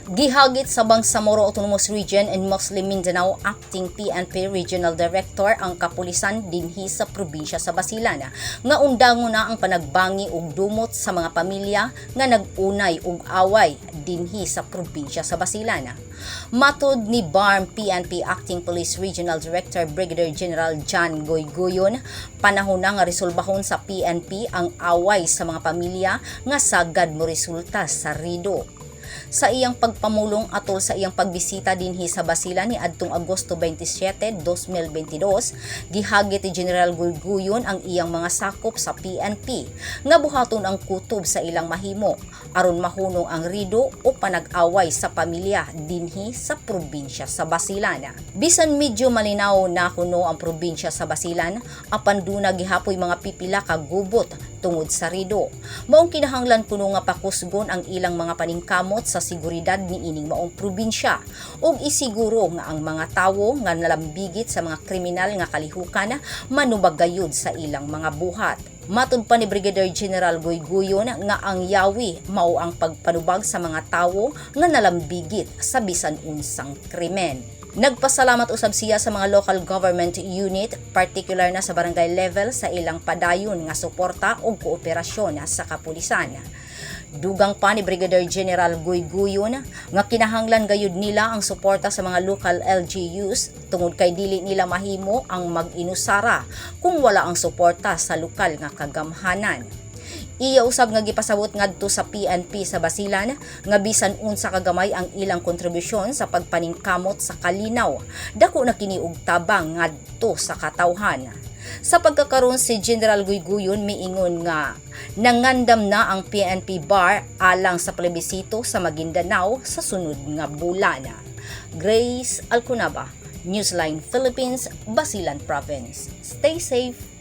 Gihagit sa Bangsamoro Autonomous Region and Muslim Mindanao Acting PNP Regional Director ang kapulisan dinhi sa probinsya sa Basilan nga undangon na ang panagbangi ug dumot sa mga pamilya nga nag-unay ug away dinhi sa probinsya sa Basilan. Matud ni BARM PNP Acting Police Regional Director Brigadier General John Goygoyon, panahon na nga resolbahon sa PNP ang away sa mga pamilya nga sagad mo resulta sa rido. Sa iyang pagpamulong atol sa iyang pagbisita dinhi sa Basilan ni adtong Agosto 27, 2022, gihagit ni General Goygoyon ang iyang mga sakop sa PNP nga buhaton ang kutob sa ilang mahimo aron mahunong ang rido o panag-away sa pamilya dinhi sa probinsya sa Basilan. Bisan medyo malinaw na kuno ang probinsya sa Basilan, apan duna gihapoy mga pipila ka gubot tungod sa rido. Maong kinahanglan kuno nga pakusgon ang ilang mga paningkamot sa seguridad ni ining maong probinsya ug isiguro nga ang mga tawo nga nalambigit sa mga kriminal nga kalihukan manubagayod sa ilang mga buhat. Matud pa ni Brigadier General Goygoyon nga ang yawi mao ang pagpanubag sa mga tawo nga nalambigit sa bisan unsang krimen. Nagpasalamat usab siya sa mga local government unit, particular na sa barangay level sa ilang padayon nga suporta ug kooperasyon sa kapulisan. Dugang pa ni Brigadier General Goygoyon nga kinahanglan gayud nila ang suporta sa mga local LGUs tungod kay dili nila mahimo ang mag-inusara kung wala ang suporta sa lokal nga kagamhanan. Iya usab nga gipasabot ngadto sa PNP sa Basilan nga bisan unsa kagamay ang ilang kontribusyon sa pagpaningkamot sa kalinaw, dako na kini og tabang ngadto sa katawhan. Sa pagkakaroon si General Goygoyon miingon nga nangandam na ang PNP BAR alang sa plebisito sa Maguindanao sa sunod nga bulan. Grace Alcunaba, Newsline Philippines, Basilan Province. Stay safe.